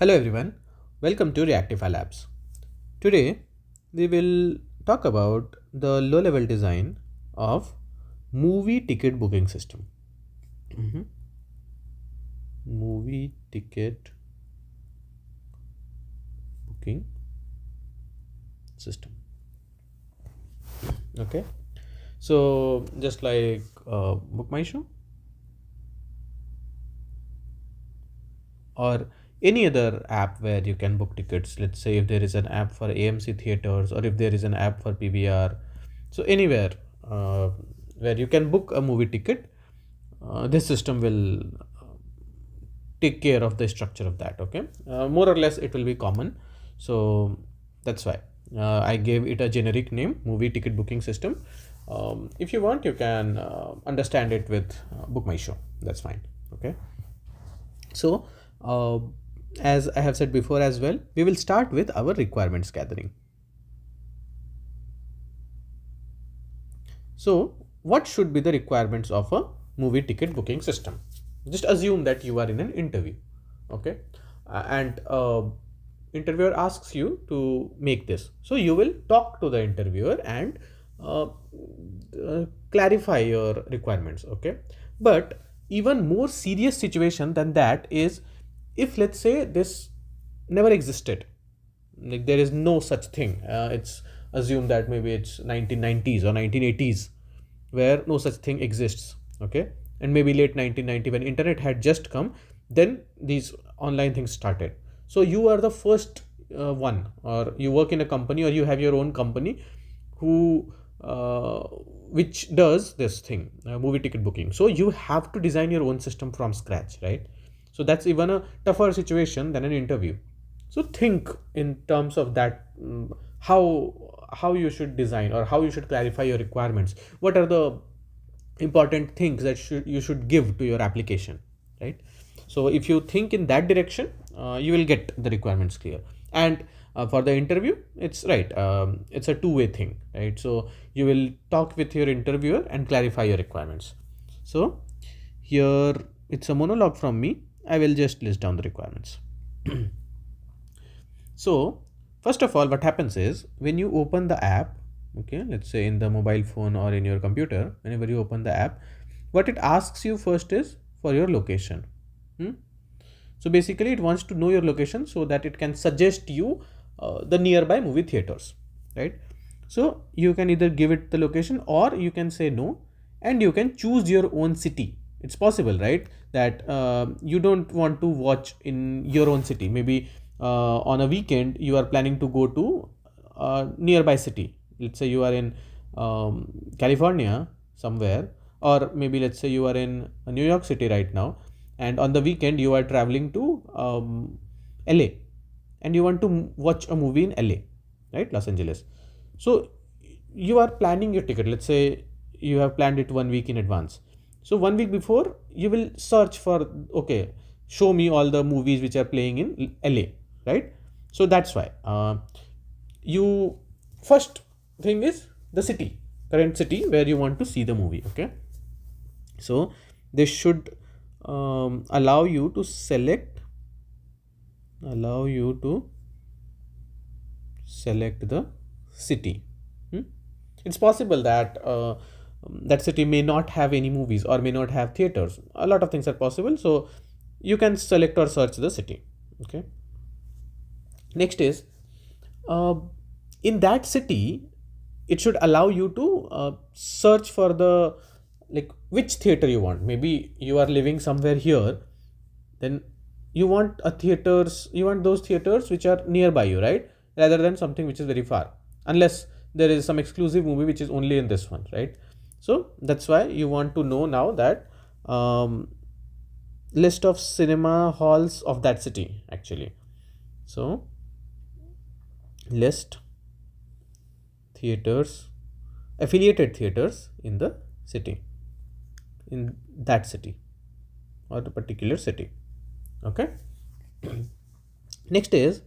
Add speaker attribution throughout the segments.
Speaker 1: Hello everyone, welcome to Reactify Labs. Today we will talk about the low level design of movie ticket booking system. Mhm. Movie ticket booking system. Okay, so just like BookMyShow or any other app where you can book tickets. Let's say if there is an app for AMC theaters or if there is an app for PVR, so anywhere uh, where you can book a movie ticket, this system will take care of the structure of that. Okay, more or less it will be common, so that's why I gave it a generic name, movie ticket booking system. If you want, you can understand it with book my show, that's fine. Okay, so as I have said before as well, we will start with our requirements gathering. So, what should be the requirements of a movie ticket booking system? Just assume that you are in an interview, okay, and interviewer asks you to make this. So you will talk to the interviewer and uh, clarify your requirements, okay. But even more serious situation than that is if, let's say, this never existed, like there is no such thing. It's assumed that maybe it's 1990s or 1980s where no such thing exists, okay, and maybe late 1990 when internet had just come, then these online things started. So you are the first one, or you work in a company or you have your own company who which does this thing, movie ticket booking. So you have to design your own system from scratch, right? So that's even a tougher situation than an interview. So think in terms of that, how you should design or how you should clarify your requirements. What are the important things that you should give to your application, right? So if you think in that direction, you will get the requirements clear. And for the interview, it's right, it's a two-way thing, right? So you will talk with your interviewer and clarify your requirements. So here it's a monologue from me. I will just list down the requirements. So first of all, what happens is when you open the app, okay, let's say in the mobile phone or in your computer, whenever you open the app, what it asks you first is for your location. Hmm? So basically, it wants to know your location so that it can suggest you the nearby movie theaters, right? So you can either give it the location or you can say no, and you can choose your own city. It's possible, right? That you don't want to watch in your own city. Maybe on a weekend you are planning to go to nearby city. Let's say you are in California somewhere, or maybe let's say you are in New York City right now, and on the weekend you are traveling to LA, and you want to watch a movie in LA, right? Los Angeles. So you are planning your ticket. Let's say you have planned it 1 week in advance. So 1 week before you will search for, okay, show me all the movies which are playing in LA, right? So that's why you first thing is the city, current city where you want to see the movie, okay. So this should allow you to select the city. Hmm? It's possible that that city may not have any movies or may not have theaters. A lot of things are possible, so you can select or search the city, okay. Next is uh, in that city it should allow you to search for the, like, which theater you want. Maybe you are living somewhere here, then you want those theaters which are nearby you, right, rather than something which is very far, unless there is some exclusive movie which is only in this one, right? So that's why you want to know now that list of cinema halls of that city actually. So list theaters, affiliated theaters in the city, in that city or the particular city, okay. Next is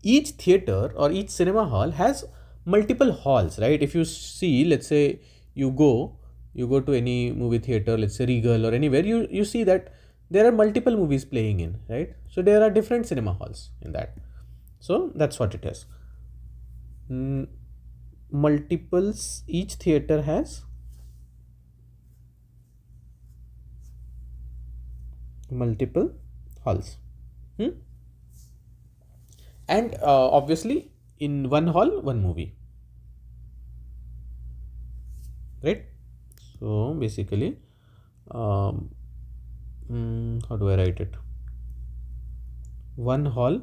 Speaker 1: each theater or each cinema hall has multiple halls, right? If you see, let's say you go to any movie theater, let's say Regal or anywhere, you see that there are multiple movies playing in, right? So there are different cinema halls in that. So that's what it is. Mm, multiples, each theater has multiple halls. Hmm? And obviously in one hall, one movie, right? So basically, um, how do I write it? One hall,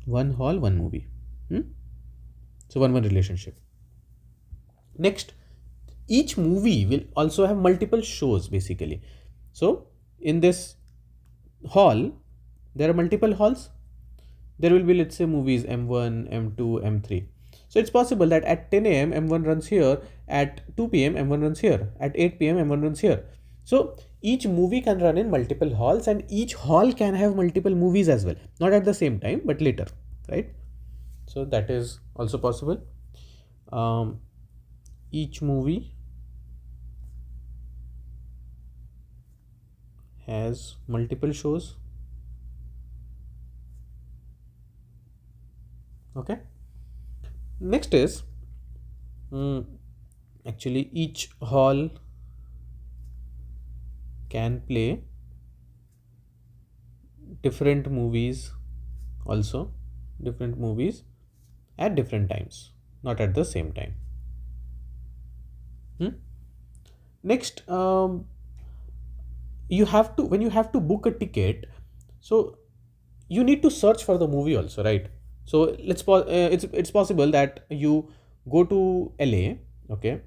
Speaker 1: one movie. Hmm? So one relationship. Next, each movie will also have multiple shows basically. So in this hall, there are multiple halls. There will be, let's say, movies M1, M2, M3. So it's possible that at 10 a.m. M1 runs here, at 2 p.m. M1 runs here, at 8 p.m. M1 runs here. So each movie can run in multiple halls, and each hall can have multiple movies as well. Not at the same time, but later, right? So that is also possible. Um, each movie has multiple shows. Okay. Next is, actually each hall can play different movies, also different movies at different times, not at the same time. Hmm? Next, you have to, when you have to book a ticket, so you need to search for the movie also, right? So it's possible that you go to LA, okay,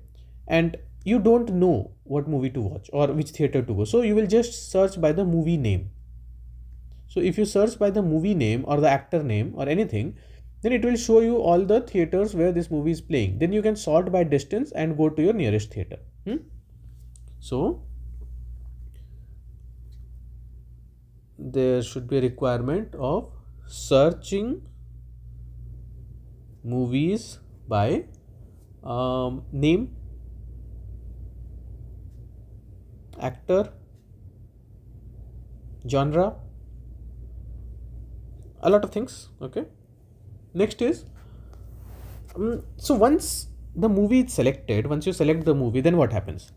Speaker 1: and you don't know what movie to watch or which theater to go, so you will just search by the movie name. So if you search by the movie name or the actor name or anything, then it will show you all the theaters where this movie is playing. Then you can sort by distance and go to your nearest theater. So there should be a requirement of searching movies by name, actor, genre, a lot of things. Okay. Next is, so once the movie is selected, once you select the movie, then what happens?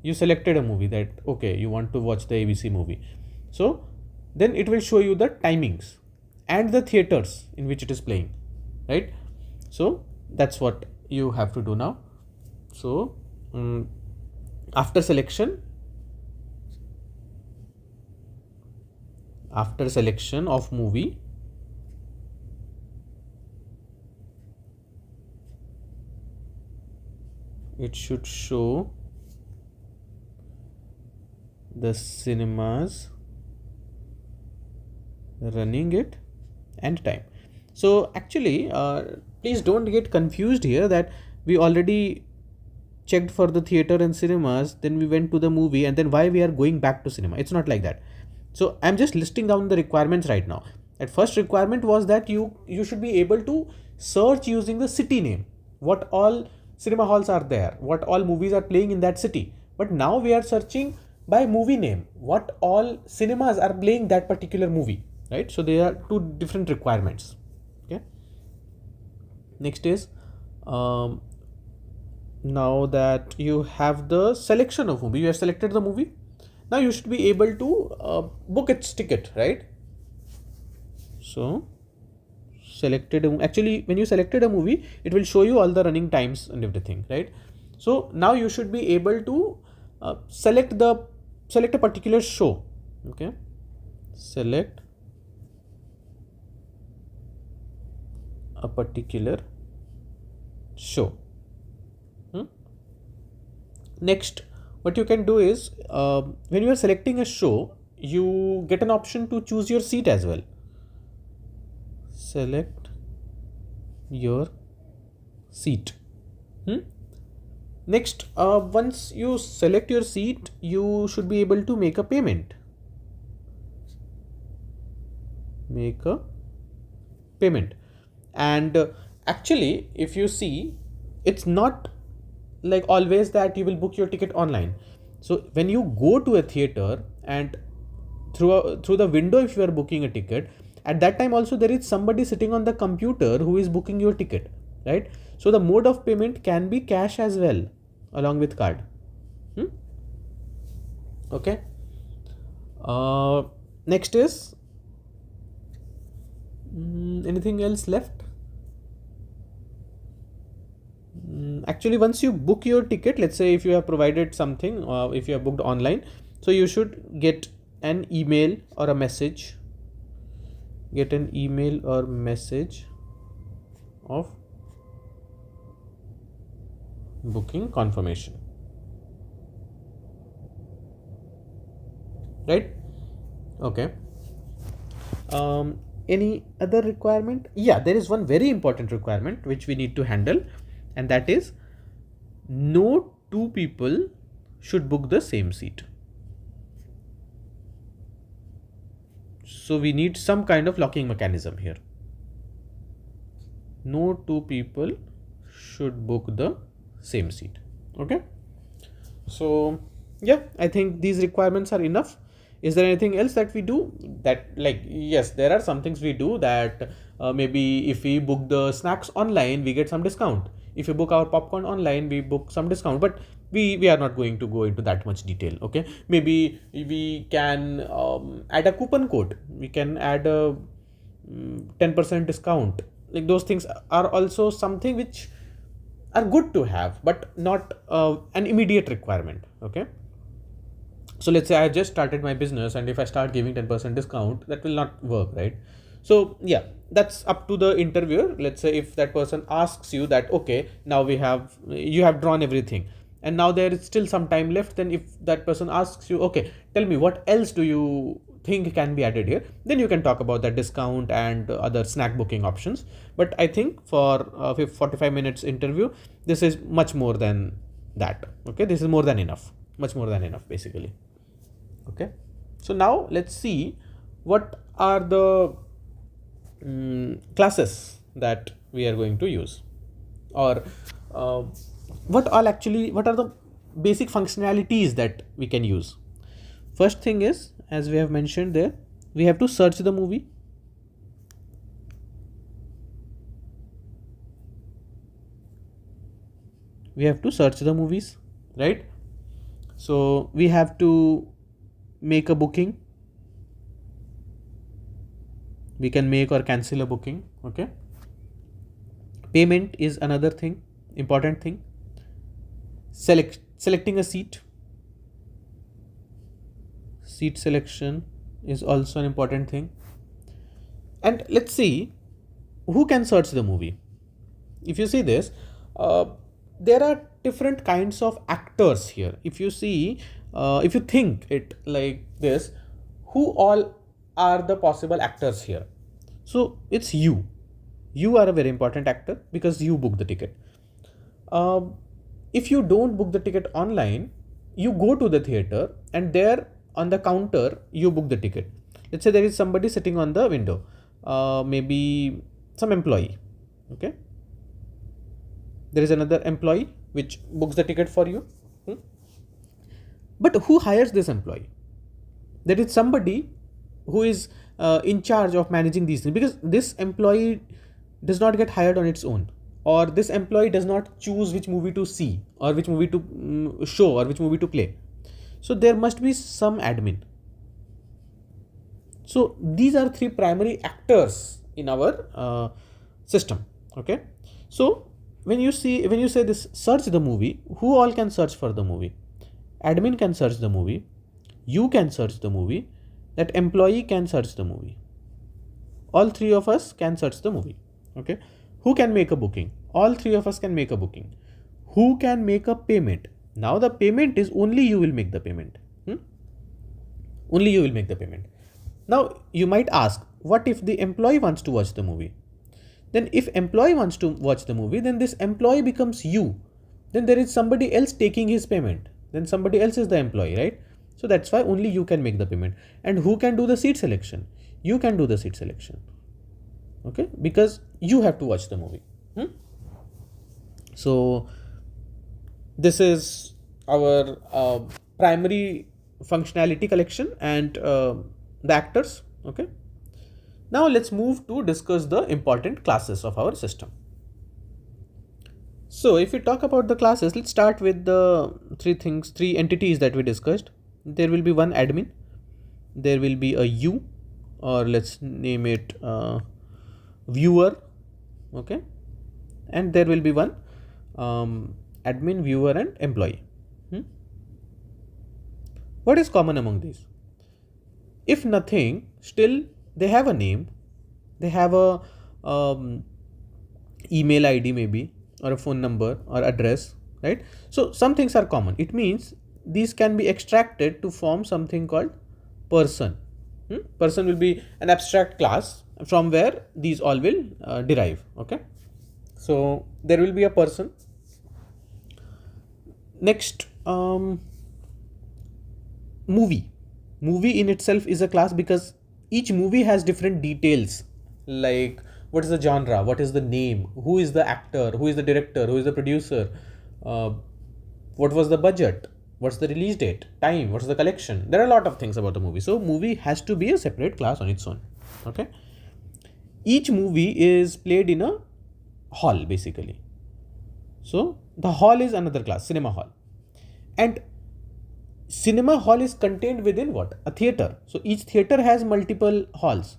Speaker 1: You selected a movie that, okay, you want to watch the ABC movie. So then it will show you the timings and the theaters in which it is playing, right? So that's what you have to do now. So after selection, of movie, it should show the cinemas running it and time. So actually, please don't get confused here that we already checked for the theater and cinemas, then we went to the movie, and then why we are going back to cinema. It's not like that. So I'm just listing down the requirements right now. At first requirement was that you should be able to search using the city name, what all cinema halls are there, what all movies are playing in that city. But now we are searching by movie name, what all cinemas are playing that particular movie, right? So there are two different requirements. Okay. Next is, now that you have the selection of movie, you have selected the movie, now you should be able to book its ticket, right? So actually when you selected a movie, it will show you all the running times and everything, right? So now you should be able to select a particular show. Okay, select a particular show. Next, what you can do is, when you are selecting a show, you get an option to choose your seat as well. Select your seat. Next, once you select your seat, you should be able to make a payment. And actually, if you see, it's not like always that you will book your ticket online. So when you go to a theater and through the window, if you are booking a ticket, at that time also there is somebody sitting on the computer who is booking your ticket, right? So the mode of payment can be cash as well, along with card. Hmm? Okay. Next is anything else left? Actually, once you book your ticket, let's say if you have provided something, if you have booked online, so you should get an email or a message, of booking confirmation, right? Okay. Any other requirement? Yeah, there is one very important requirement which we need to handle, and that is no two people should book the same seat. So we need some kind of locking mechanism here. No two people should book the same seat. Okay. So yeah, I think these requirements are enough. Is there anything else that we do? That, like, yes, there are some things we do that maybe if we book the snacks online, we get some discount. If we book our popcorn online, we book some discount. But we are not going to go into that much detail. Okay, maybe we can add a coupon code. We can add a 10% discount. Like, those things are also something which are good to have, but not an immediate requirement. Okay. So let's say I just started my business, and if I start giving 10% discount, that will not work, right? So yeah, that's up to the interviewer. Let's say if that person asks you that, okay, now you have drawn everything, and now there is still some time left, then if that person asks you, okay, tell me what else do you think can be added here, then you can talk about that discount and other snack booking options. But I think for 45 minutes interview, this is much more than that. Okay, this is more than enough, much more than enough, basically. Okay, so now let's see what are the classes that we are going to use, or uh, what are the basic functionalities that we can use. First thing is, as we have mentioned there, we have to search the movie. We have to search the movies, right? So we have to make a booking. We can make or cancel a booking. Okay. Payment is another thing, important thing. Selecting a seat. Seat selection is also an important thing. And let's see who can search the movie. If you see this, there are different kinds of actors here. If you see, if you think it like this, who all are the possible actors here? So it's you. You are a very important actor because you book the ticket. If you don't book the ticket online, you go to the theater, and there on the counter you book the ticket. Let's say there is somebody sitting on the window, maybe some employee. Okay, there is another employee which books the ticket for you. But who hires this employee? There is somebody who is in charge of managing these things, because this employee does not get hired on its own, or this employee does not choose which movie to see, or which movie to show, or which movie to play. So there must be some admin. So these are three primary actors in our system. Okay, so when you say this search the movie, who all can search for the movie? Admin can search the movie, you can search the movie, that employee can search the movie. All three of us can search the movie. Okay, who can make a booking? All three of us can make a booking. Who can make a payment? Now the payment is only you will make the payment. Only you will make the payment. Now you might ask, what if the employee wants to watch the movie? Then if employee wants to watch the movie, then this employee becomes you. Then there is somebody else taking his payment. Then somebody else is the employee, right? So that's why only you can make the payment. And who can do the seat selection? You can do the seat selection. Okay, because you have to watch the movie. So this is our primary functionality collection and the actors. Okay, now let's move to discuss the important classes of our system. So if we talk about the classes, let's start with the three entities that we discussed. There will be one admin, there will be a u, or let's name it viewer. Okay, and there will be one admin, viewer, and employee. Hmm? What is common among these? If nothing, still they have a name, they have a um, email ID maybe, or a phone number or address, right? So some things are common. It means these can be extracted to form something called person. Person will be an abstract class from where these all will derive. Okay, so there will be a person. Next, movie in itself is a class because each movie has different details, like what is the genre, what is the name, who is the actor, who is the director, who is the producer, uh, what was the budget, what's the release date, time, what's the collection. There are a lot of things about the movie, so movie has to be a separate class on its own. Okay, each movie is played in a hall basically, so the hall is another class, cinema hall. And cinema hall is contained within what? A theater. So each theater has multiple halls.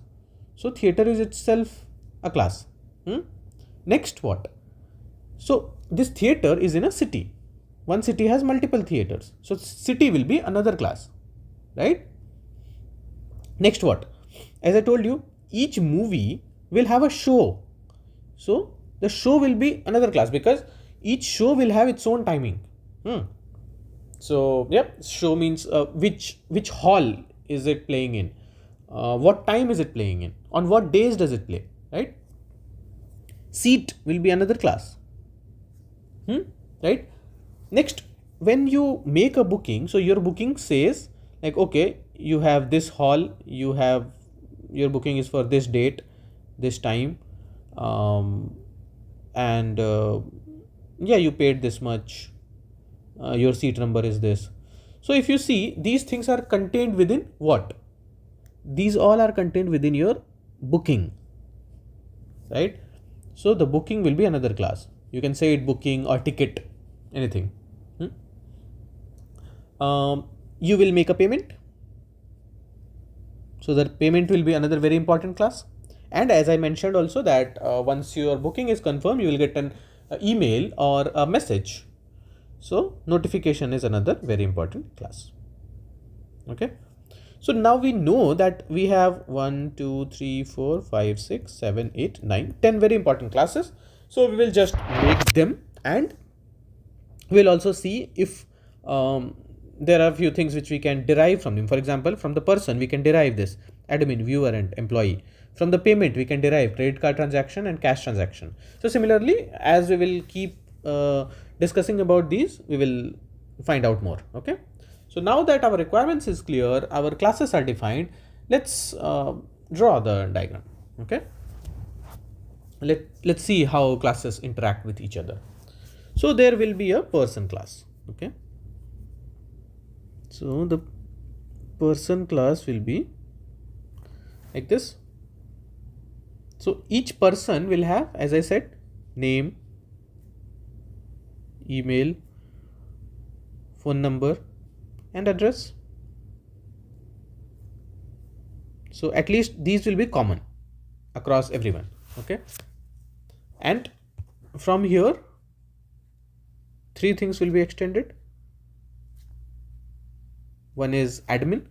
Speaker 1: So theater is itself a class. Hmm? Next, what? So this theater is in a city. One city has multiple theaters. So city will be another class, right? Next, what? As I told you, each movie will have a show. So the show will be another class because each show will have its own timing. Hmm. So yep, show means which hall is it playing in, what time is it playing in, on what days does it play, right? Seat will be another class. Right. Next, when you make a booking, so your booking says like, okay, you have this hall, you have your booking is for this date, this time, um, and yeah, you paid this much, your seat number is this. So if you see, these things are contained within what? These all are contained within your booking, right? So the booking will be another class. You can say it booking or ticket, anything. You will make a payment. So the payment will be another very important class. And as I mentioned also that once your booking is confirmed, you will get an email or a message. So notification is another very important class. Okay. So now we know that we have 1, 2, 3, 4, 5, 6, 7, 8, 9, 10 very important classes. So we will just make them, and we'll also see if there are a few things which we can derive from them. For example, from the person we can derive this admin, viewer, and employee. From the payment we can derive credit card transaction and cash transaction. So similarly, as we will keep discussing about these, we will find out more. Okay, so now that our requirements is clear, our classes are defined, let's draw the diagram. Okay, let's see how classes interact with each other. So there will be a person class. Okay, so the person class will be like this. So each person will have, as I said, name, email, phone number, and address. So at least these will be common across everyone. Okay, and from here three things will be extended. One is admin,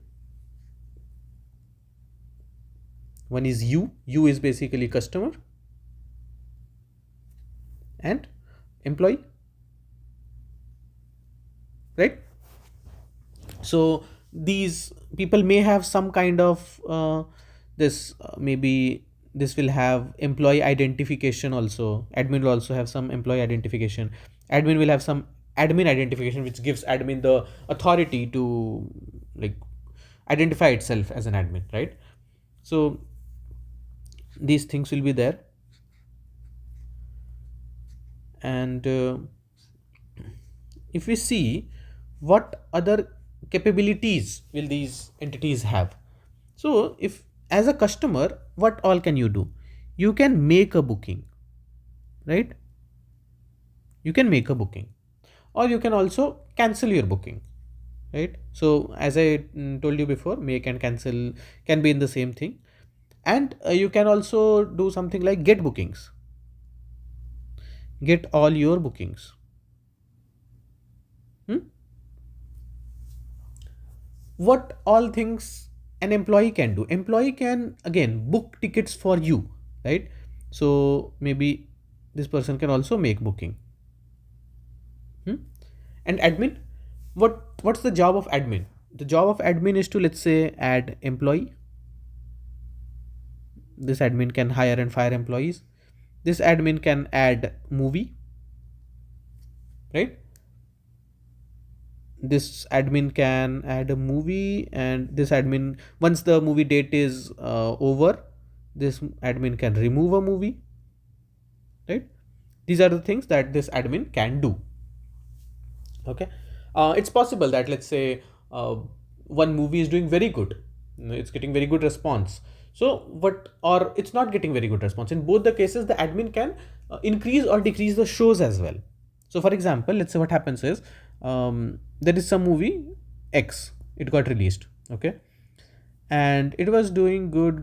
Speaker 1: one is you is basically customer, and employee, right? So these people may have some kind of this maybe this will have employee identification also. Admin will also have some employee identification. Admin will have some admin identification which gives admin the authority to like identify itself as an admin, right? So these things will be there. And if we see, what other capabilities will these entities have. So if as a customer, what all can you do? You can make a booking, right? You can make a booking, or you can also cancel your booking, right? So as I told you before, make and cancel can be in the same thing. And you can also do something like get bookings, get all your bookings. Hmm? What all things an employee can do? Employee can again book tickets for you, right? So maybe this person can also make booking. Hmm? And admin, what's the job of admin? The job of admin is to, let's say, add employee. This admin can hire and fire employees. This admin can add movie, right? This admin can add a movie, and this admin, once the movie date is over, this admin can remove a movie, right? These are the things that this admin can do. Okay. It's possible that, let's say, one movie is doing very good, it's getting very good response. So what, or it's not getting very good response. In both the cases, the admin can increase or decrease the shows as well. So for example, let's say what happens is, there is some movie X, it got released, okay, and it was doing good,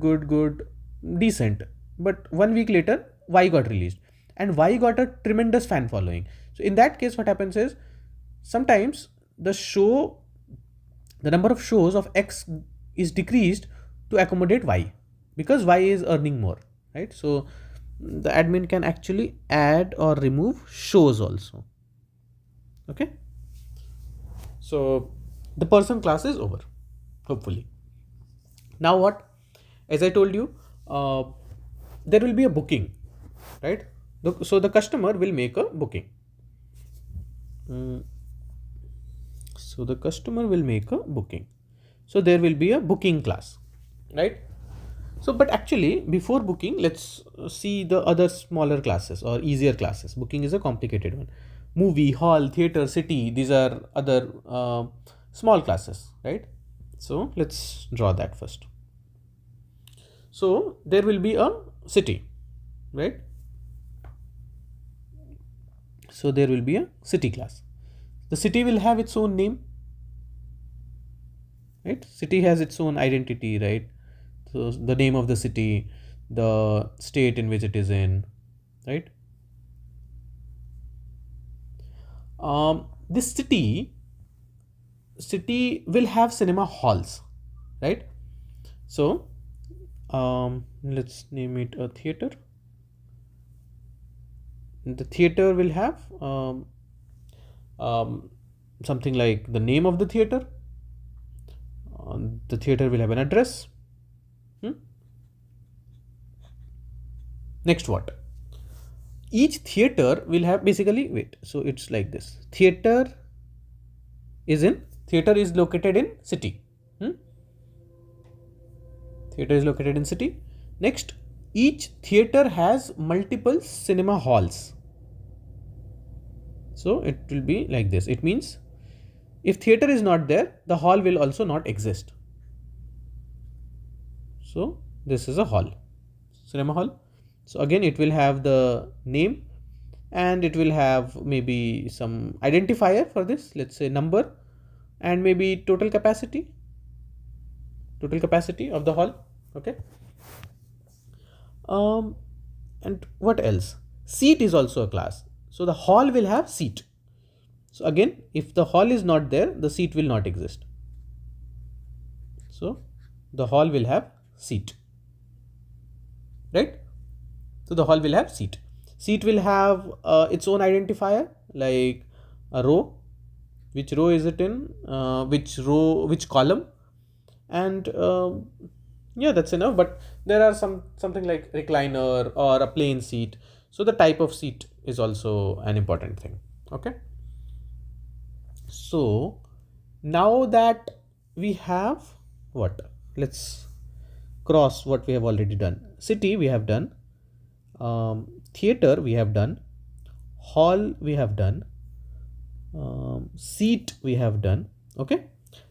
Speaker 1: decent. But 1 week later, Y got released, and Y got a tremendous fan following. So in that case, what happens is, sometimes the number of shows of X is decreased to accommodate Y, because Y is earning more, right? So the admin can actually add or remove shows also. Okay. So the person class is over, hopefully. Now what? As I told you, there will be a booking, right? So the customer will make a booking. Mm, So the customer will make a booking. So there will be a booking class, right? So, but actually, before booking, let's see the other smaller classes or easier classes. Booking is a complicated one. Movie, hall, theater, city, these are other small classes, right? So let's draw that first. So there will be a city, right? So there will be a city class. The city will have its own name, right? City has its own identity, right? So the name of the city, the state in which it is in, right? This city will have cinema halls, right? So let's name it a theater. The theater will have um, something like the name of the theater. The theater will have an address. Hmm? Next, what? Each theater will have, basically, wait, so it's like this. Theater is located in city. Hmm? Theater is located in city. Next, each theater has multiple cinema halls. So it will be like this. It means if theater is not there, the hall will also not exist. So this is a hall, cinema hall. So again, it will have the name, and it will have maybe some identifier for this, let's say number, and maybe total capacity of the hall. Okay. um and what else? Seat is also a class. So the hall will have seat. So again, if the hall is not there, the seat will not exist. So the hall will have seat, right? So the hall will have seat. Seat will have its own identifier, like a row. Which row is it in? Which column? And yeah, that's enough. But there are something like recliner or a plain seat. So the type of seat is also an important thing. Okay. So now that we have what? Let's cross what we have already done. City we have done. Theater we have done. Hall we have done. seat we have done. Okay,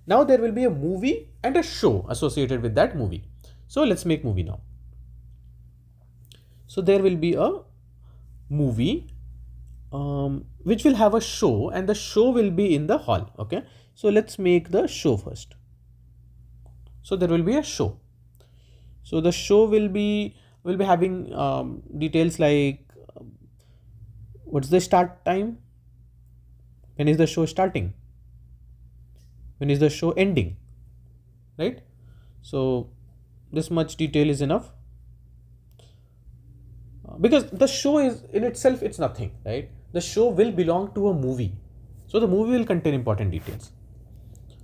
Speaker 1: now there will be a movie and a show associated with that movie. So let's make movie now. So there will be a movie which will have a show, and the show will be in the hall. Okay, so let's make the show first. So there will be a show. So the show will be having details like what's the start time, when is the show starting, when is the show ending, right? So this much detail is enough, because the show is in itself, it's nothing, right? The show will belong to a movie, so the movie will contain important details.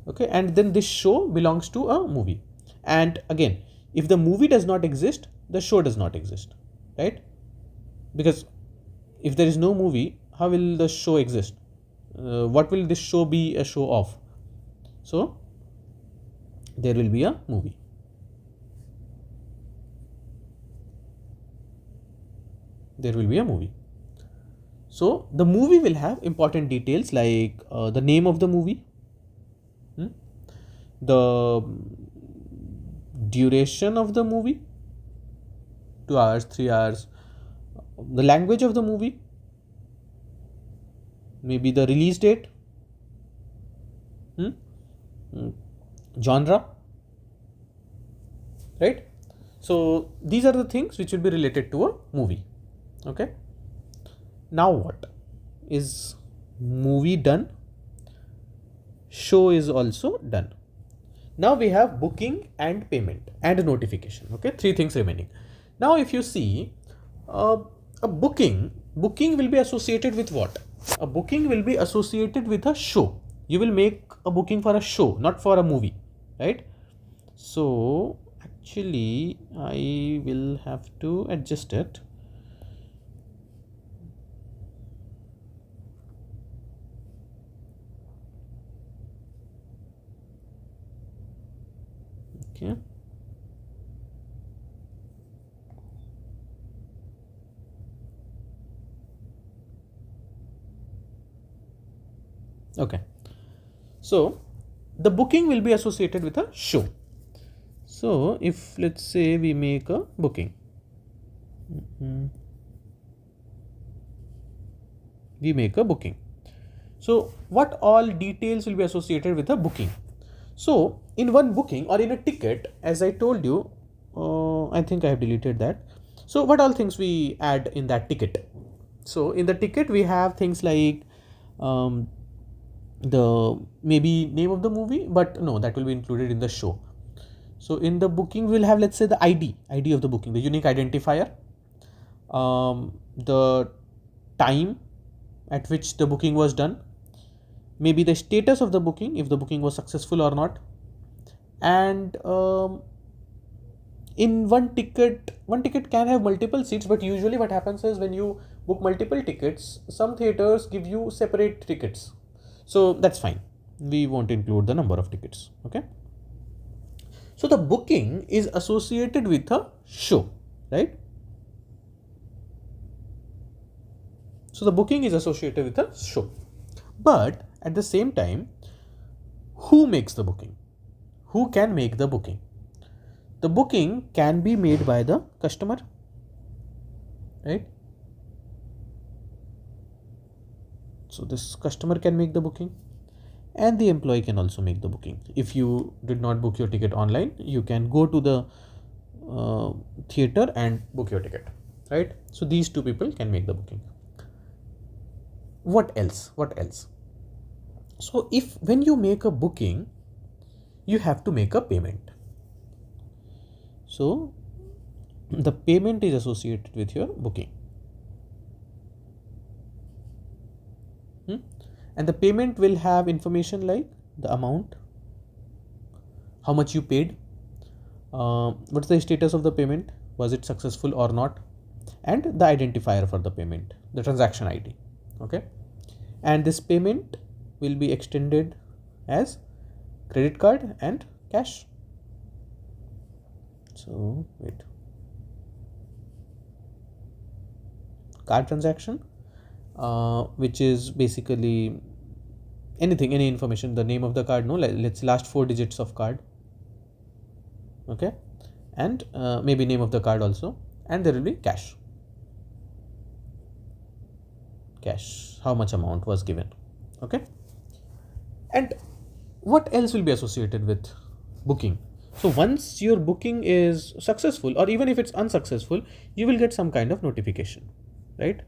Speaker 1: Okay, and then this show belongs to a movie, and again, if the movie does not exist, the show does not exist, right? Because if there is no movie, how will the show exist? What will this show be a show of? So there will be a movie. There will be a movie. So the movie will have important details like the name of the movie, the duration of the movie, 2 hours, 3 hours, the language of the movie, maybe the release date, genre, right? So these are the things which will be related to a movie. Okay, now what is movie done, show is also done. Now we have booking and payment and notification. Okay, three things remaining. Now if you see uh, a booking will be associated with what? A booking will be associated with a show. You will make a booking for a show, not for a movie, right? So actually I will have to adjust it. Okay. Okay. So the booking will be associated with a show. So if let's say we make a booking, we make a booking. So what all details will be associated with a booking? So in one booking or in a ticket, as I told you, I think I have deleted that. So what all things we add in that ticket? So in the ticket we have things like um, the maybe name of the movie, but no, that will be included in the show. So in the booking we'll have, let's say, the ID of the booking, the unique identifier, the time at which the booking was done, maybe the status of the booking, if the booking was successful or not, and in one ticket can have multiple seats, but usually what happens is when you book multiple tickets, some theaters give you separate tickets, so that's fine, we won't include the number of tickets. Okay, so the booking is associated with a show, right? So the booking is associated with a show, but at the same time, who makes the booking? Who can make the booking? The booking can be made by the customer, right? So this customer can make the booking, and the employee can also make the booking. If you did not book your ticket online, you can go to the theater and book your ticket, right? So these two people can make the booking. What else? So if when you make a booking, you have to make a payment. So the payment is associated with your booking. And the payment will have information like the amount, how much you paid, what's the status of the payment, was it successful or not, and the identifier for the payment, the transaction ID. Okay, and this payment will be extended as credit card and cash. So wait, card transaction, which is basically anything, any information, the name of the card, no, let's last 4 digits of card, okay, and maybe name of the card also, and there will be cash, how much amount was given, okay. And what else will be associated with booking? So once your booking is successful, or even if it's unsuccessful, you will get some kind of notification, right?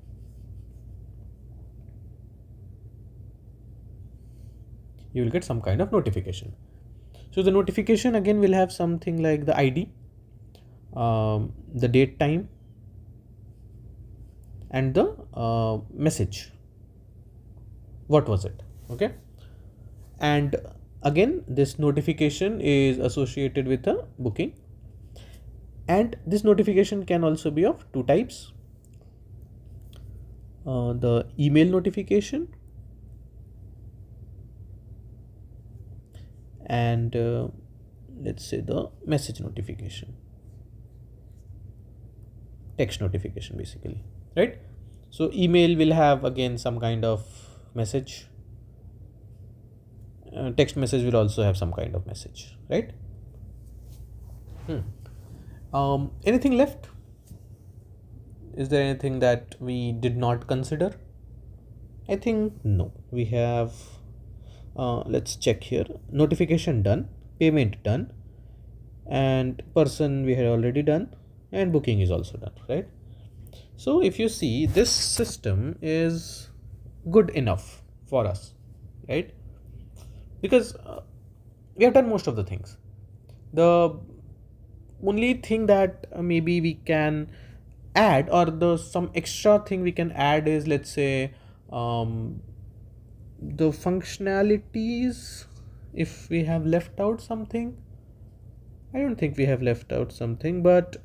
Speaker 1: You will get some kind of notification. So the notification again will have something like the ID, the date, time, and the message. What was it? Okay. And again, this notification is associated with a booking. And this notification can also be of two types. The email notification and let's say the message notification, text notification basically, right? So email will have again some kind of message, text message will also have some kind of message, right? Anything left? Is there anything that we did not consider? I think no. We have, let's check here. Notification done, payment done, and person we had already done, and booking is also done, right? So if you see, this system is good enough for us, right? Because we have done most of the things. The only thing that maybe we can add, or the some extra thing we can add, is, let's say, the functionalities. If we have left out something, I don't think we have left out something, but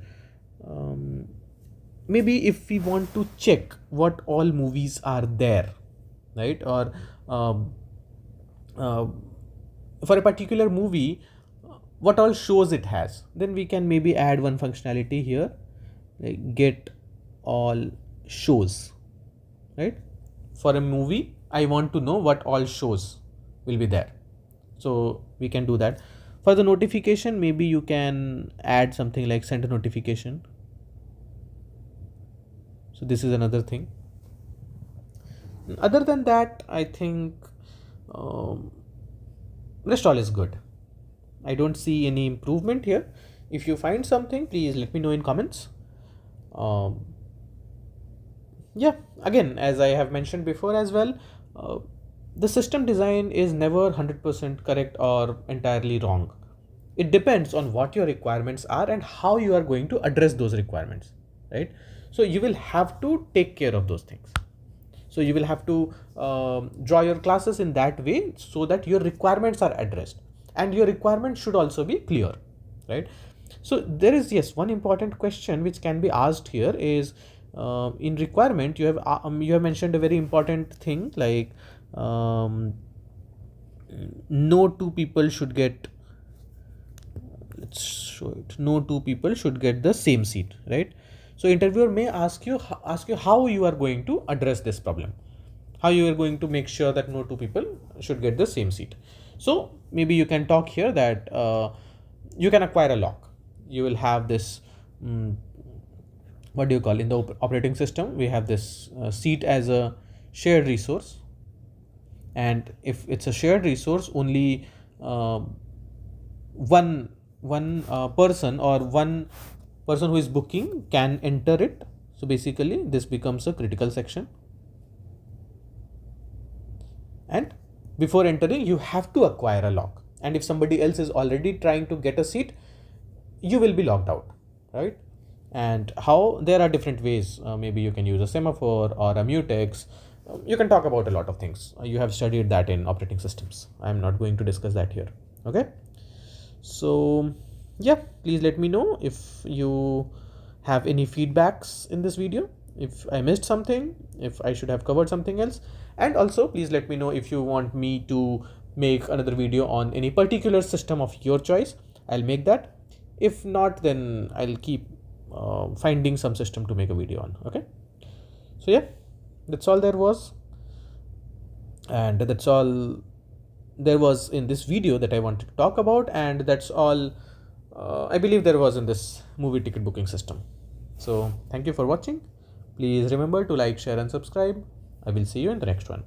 Speaker 1: maybe if we want to check what all movies are there, right? Or for a particular movie, what all shows it has, then we can maybe add one functionality here, like get all shows, right? For a movie, I want to know what all shows will be there, so we can do that. For the notification, maybe you can add something like send a notification. So this is another thing. Other than that, I think rest all is good. I don't see any improvement here. If you find something, please let me know in comments. Yeah, again, as I have mentioned before as well, the system design is never 100% correct or entirely wrong. It depends on what your requirements are and how you are going to address those requirements, right? So you will have to take care of those things. So you will have to draw your classes in that way so that your requirements are addressed, and your requirements should also be clear, right? So there is, yes, one important question which can be asked here is, in requirement you have mentioned a very important thing, like no two people should get, let's show it, no two people should get the same seat, right? So interviewer may ask you how you are going to address this problem, how you are going to make sure that no two people should get the same seat. So maybe you can talk here that you can acquire a lock. You will have this, what do you call, in the operating system we have this seat as a shared resource, and if it's a shared resource, only one person, or one person who is booking can enter it. So basically this becomes a critical section, and before entering you have to acquire a lock, and if somebody else is already trying to get a seat, you will be locked out, right? And how, there are different ways. Maybe you can use a semaphore or a mutex. You can talk about a lot of things. You have studied that in operating systems. I'm not going to discuss that here, okay? So yeah, please let me know if you have any feedbacks in this video, if I missed something, if I should have covered something else. And also please let me know if you want me to make another video on any particular system of your choice. I'll make that. If not, then I'll keep finding some system to make a video on, okay? So yeah, that's all there was, and that's all there was in this video that I wanted to talk about, and that's all I believe there was in this movie ticket booking system. So thank you for watching. Please remember to like, share and subscribe. I will see you in the next one.